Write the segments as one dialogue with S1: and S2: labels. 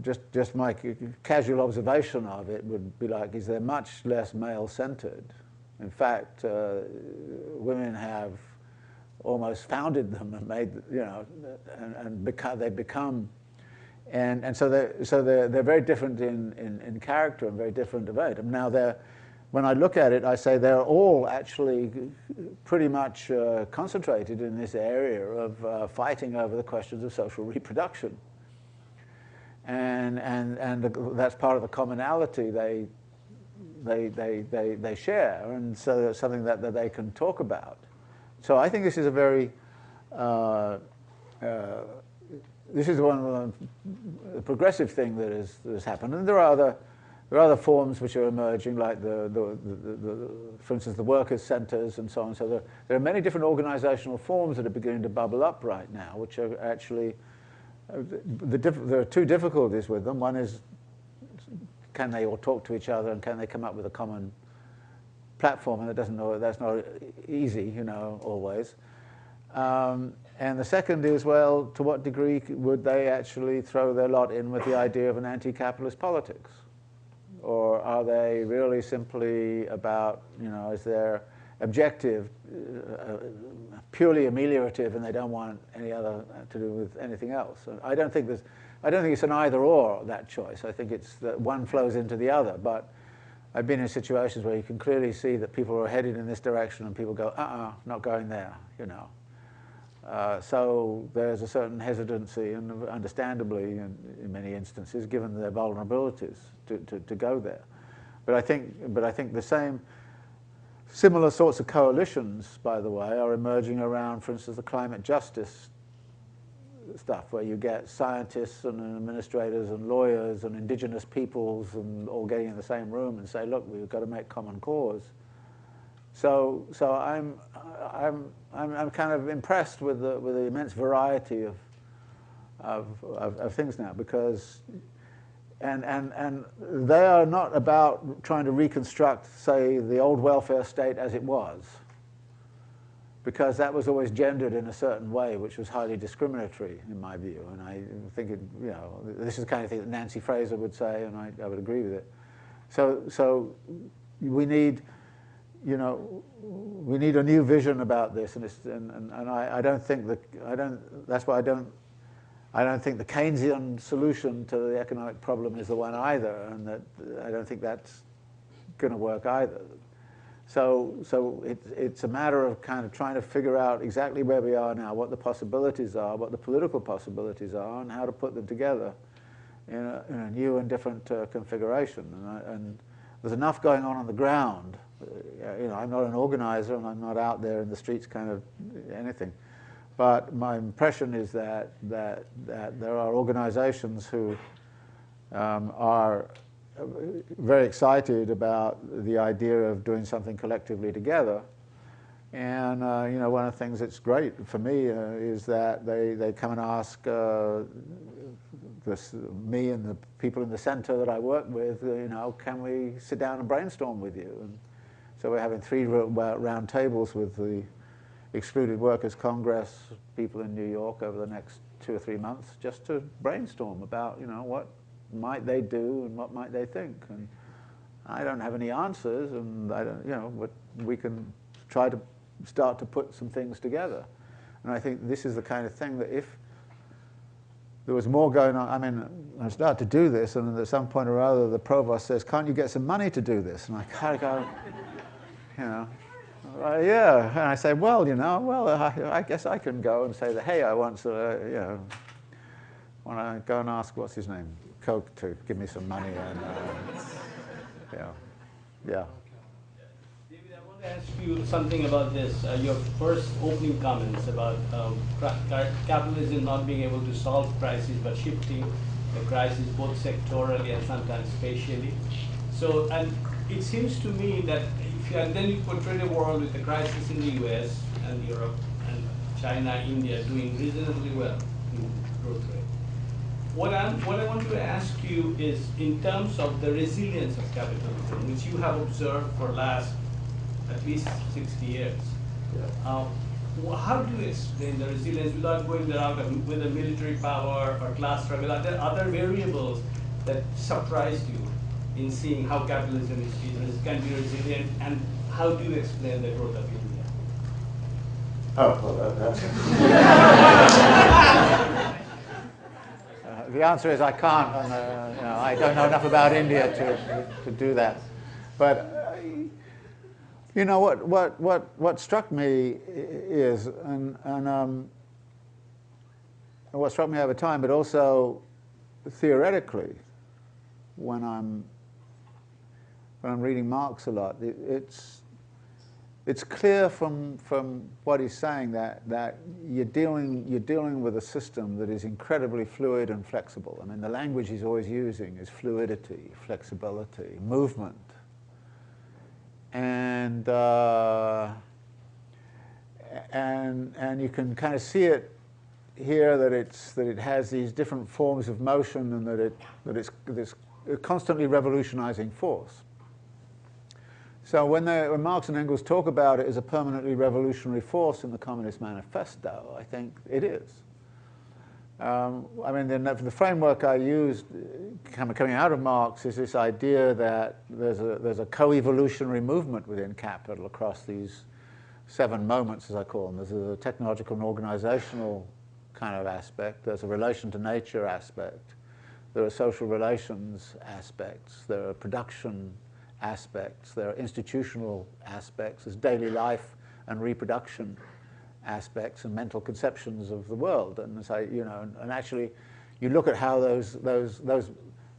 S1: just my casual observation of it would be like, is they're much less male-centered. In fact, women have almost founded them and made, you know, and they've become, and so they're very different in character and very different of age. And now when I look at it, I say they're all actually pretty much concentrated in this area of fighting over the questions of social reproduction. And that's part of the commonality they share, and so it's something that they can talk about. So I think this is a very this is one of the progressive thing that has happened, and there are other forms which are emerging, like for instance, the workers' centres and so on. So there are many different organisational forms that are beginning to bubble up right now, which are actually there are two difficulties with them. One is, can they all talk to each other, and can they come up with a common platform? And that's not easy, you know, always. And the second is, well, to what degree would they actually throw their lot in with the idea of an anti-capitalist politics? Or are they really simply about, you know, is their objective purely ameliorative, and they don't want any other to do with anything else? I don't think it's an either-or, that choice. I think it's that one flows into the other. But I've been in situations where you can clearly see that people are headed in this direction, and people go, not going there, you know. So there's a certain hesitancy, and understandably in many instances, given their vulnerabilities, to go there. But I think the similar sorts of coalitions, by the way, are emerging around, for instance, the climate justice stuff, where you get scientists and administrators and lawyers and indigenous peoples and all getting in the same room and say, look, we've got to make common cause. So I'm kind of impressed with the immense variety of things now, because and they are not about trying to reconstruct, say, the old welfare state as it was, because that was always gendered in a certain way, which was highly discriminatory in my view. And I think you know, this is the kind of thing that Nancy Fraser would say, and I would agree with it. So we need, you know, we need a new vision about this, and I don't think that's why I don't think the Keynesian solution to the economic problem is the one either, and that I don't think that's going to work either. So it's a matter of kind of trying to figure out exactly where we are now, what the possibilities are, what the political possibilities are, and how to put them together in a new and different configuration. And there's enough going on the ground. You know, I'm not an organizer, and I'm not out there in the streets kind of anything. But my impression is that there are organizations who are very excited about the idea of doing something collectively together. And you know, one of the things that's great for me is that they come and ask me and the people in the center that I work with, you know, can we sit down and brainstorm with you? And so we're having 3 round tables with the Excluded Workers Congress people in New York over the next 2 or 3 months, just to brainstorm about, you know, what might they do and what might they think. And I don't have any answers, and I don't, you know, but we can try to start to put some things together. And I think this is the kind of thing that if there was more going on, I mean, I start to do this, and at some point or other the provost says, can't you get some money to do this? And I kind of go, you know, yeah. And I say, well, you know, well, I guess I can go and say that, hey, I want to, you know, want to go and ask, what's his name, Coke, to give me some money. And yeah.
S2: David, I want to ask you something about this. Your first opening comments about capitalism not being able to solve crises, but shifting the crisis both sectorally and sometimes spatially. So, and it seems to me that and then you portray the world with the crisis in the US and Europe and China, India doing reasonably well in growth rate. What I want to ask you is, in terms of the resilience of capitalism, which you have observed for last at least 60 years, how do you explain the resilience without going the route of with a military power or class struggle? Are there other variables that surprised you in seeing how capitalism can be resilient, and how do you explain the growth of India?
S1: Oh, well, that's the answer is I can't. And, I don't know enough about India to do that. But what struck me is, and what struck me over time, but also theoretically, when I'm reading Marx a lot, it's clear from what he's saying that you're dealing with a system that is incredibly fluid and flexible. I mean, the language he's always using is fluidity, flexibility, movement, and you can kind of see it here that it has these different forms of motion, and that it's this constantly revolutionizing force. So when Marx and Engels talk about it as a permanently revolutionary force in the Communist Manifesto, I think it is. I mean, the framework I used coming out of Marx is this idea that there's a co-evolutionary movement within capital across these 7 moments, as I call them. There's a technological and organizational kind of aspect. There's a relation to nature aspect. There are social relations aspects. There are production aspects. There are institutional aspects. There's daily life and reproduction aspects and mental conceptions of the world. And so, and actually, you look at how those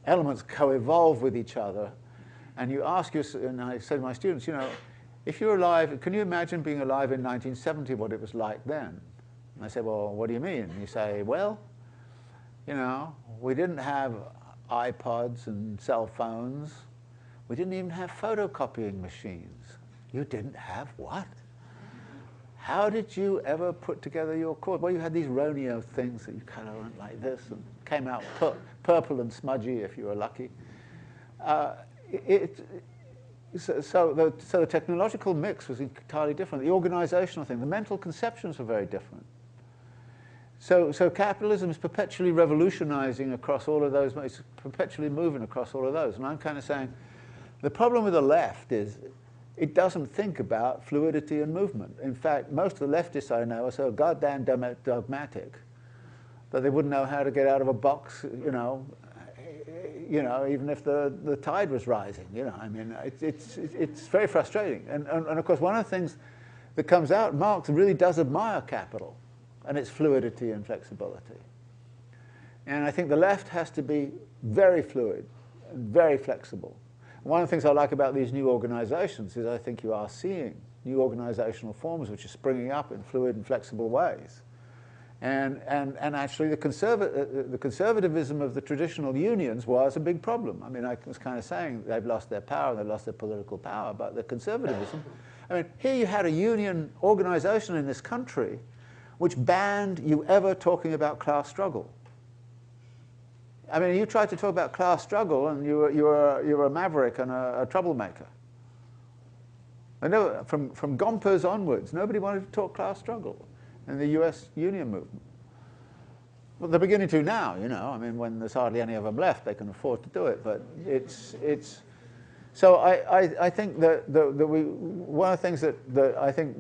S1: elements co-evolve with each other, and you ask yourself, and I say to my students, if you're alive, can you imagine being alive in 1970, what it was like then? And I say, well, what do you mean? And you say, well, we didn't have iPods and cell phones. We didn't even have photocopying machines. You didn't have what? How did you ever put together your course? Well, you had these Roneo things that you kind of went like this and came out purple and smudgy if you were lucky. So the technological mix was entirely different. The organizational thing, the mental conceptions were very different. So capitalism is perpetually revolutionizing across all of those, it's perpetually moving across all of those. And I'm kind of saying, the problem with the left is it doesn't think about fluidity and movement. In fact, most of the leftists I know are so goddamn dogmatic that they wouldn't know how to get out of a box, even if the tide was rising. I mean, it's very frustrating. And of course, one of the things that comes out, Marx really does admire capital and its fluidity and flexibility. And I think the left has to be very fluid and very flexible. One of the things I like about these new organizations is I think you are seeing new organizational forms which are springing up in fluid and flexible ways. And actually the conservatism of the traditional unions was a big problem. I mean, I was kind of saying they've lost their power, they've lost their political power, but the conservatism, I mean, here you had a union organization in this country which banned you ever talking about class struggle. I mean, you tried to talk about class struggle, and you were a maverick and a troublemaker. I know from Gompers onwards, nobody wanted to talk class struggle in the U.S. union movement. Well, they're beginning to now, I mean, when there's hardly any of them left, they can afford to do it. But it's. So I think that one of the things that I think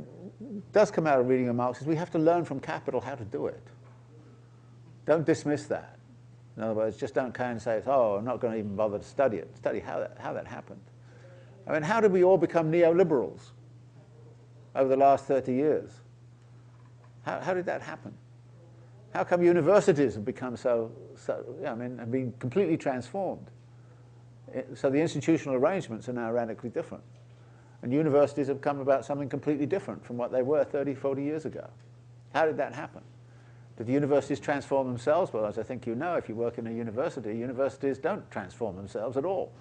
S1: does come out of reading of Marx is we have to learn from capital how to do it. Don't dismiss that. In other words, just don't kind of say, oh, I'm not going to even bother to study it. Study how that happened. I mean, how did we all become neoliberals over the last 30 years? How did that happen? How come universities have become have been completely transformed? So the institutional arrangements are now radically different. And universities have come about something completely different from what they were 30, 40 years ago. How did that happen? Did the universities transform themselves? Well, as I think you know, if you work in a university, universities don't transform themselves at all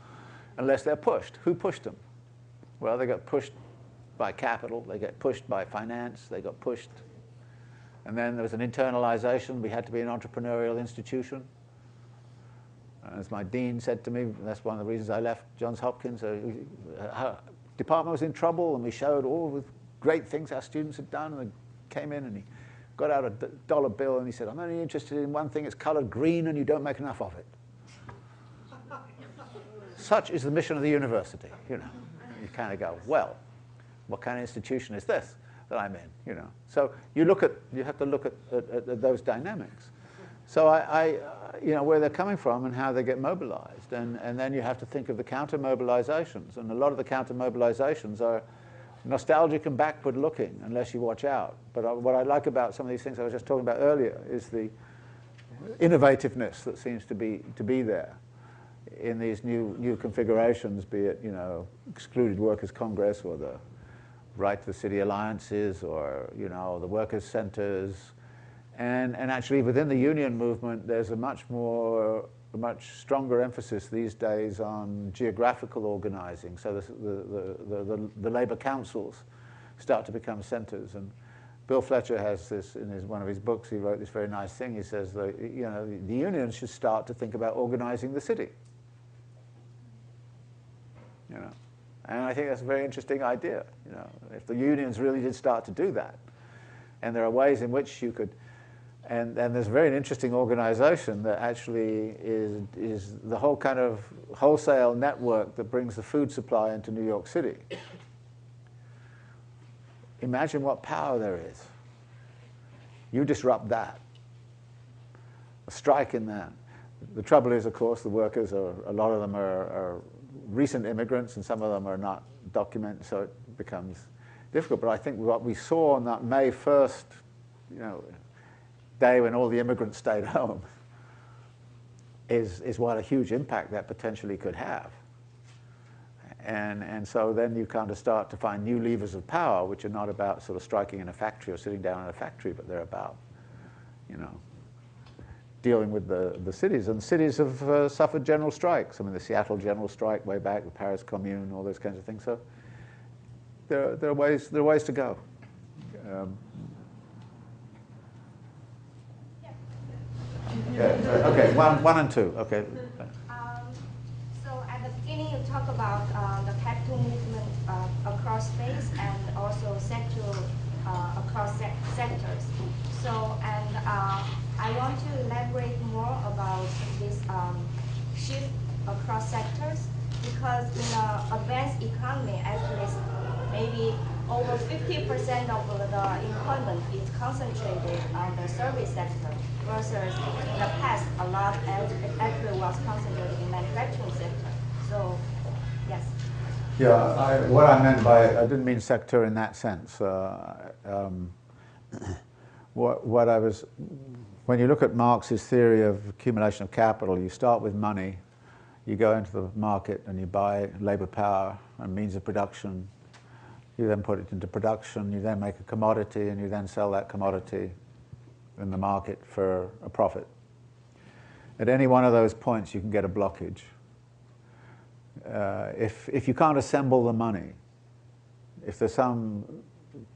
S1: unless they're pushed. Who pushed them? Well, they got pushed by capital, they got pushed by finance, they got pushed. And then there was an internalization. We had to be an entrepreneurial institution. As my dean said to me, that's one of the reasons I left Johns Hopkins. Department was in trouble, and we showed all the great things our students had done, and the came in and he got out a dollar bill and he said, I'm only interested in one thing, it's colored green and you don't make enough of it. Such is the mission of the university, you know. You kind of go, well, what kind of institution is this that I'm in, you know? So you have to look at those dynamics. So you know, where they're coming from and how they get mobilized. And then you have to think of the counter-mobilizations. And a lot of the counter-mobilizations are nostalgic and backward-looking, unless you watch out. But what I like about some of these things I was just talking about earlier is the innovativeness that seems to be there in these new configurations, be it, you know, excluded workers' congress or the right to the city alliances or, you know, the workers' centers. And actually within the union movement, there's a much stronger emphasis these days on geographical organizing. So the labor councils start to become centers. And Bill Fletcher has this in one of his books. He wrote this very nice thing. He says that, you know, the unions should start to think about organizing the city. You know, and I think that's a very interesting idea. You know, if the unions really did start to do that, and there are ways in which you could, and there's a very interesting organization that actually is the whole kind of wholesale network that brings the food supply into New York City. Imagine what power there is. You disrupt that. A strike in that. The trouble is, of course, the workers a lot of them are recent immigrants, and some of them are not documented, so it becomes difficult. But I think what we saw on that May 1st, you know, day when all the immigrants stayed home is what a huge impact that potentially could have. And so then you kind of start to find new levers of power, which are not about sort of striking in a factory or sitting down in a factory, but they're about, you know, dealing with the cities. And cities have suffered general strikes. I mean, the Seattle general strike way back, the Paris Commune, all those kinds of things. So there are ways to go. Okay, one and two. Okay.
S3: So at the beginning, you talk about the capital movement across space and also sectoral across sectors. So, and I want to elaborate more about this shift across sectors, because in the advanced economy, at least maybe over 50% of the employment is concentrated on the service sector, versus in the past, a lot actually was concentrated in manufacturing sector. So, yes.
S1: Yeah, what I meant by, I didn't mean sector in that sense. What I was, when you look at Marx's theory of accumulation of capital, you start with money, you go into the market and you buy labor power and means of production, you then put it into production, you then make a commodity, and you then sell that commodity in the market for a profit. At any one of those points you can get a blockage. If you can't assemble the money, if there's some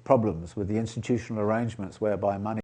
S1: problems with the institutional arrangements whereby money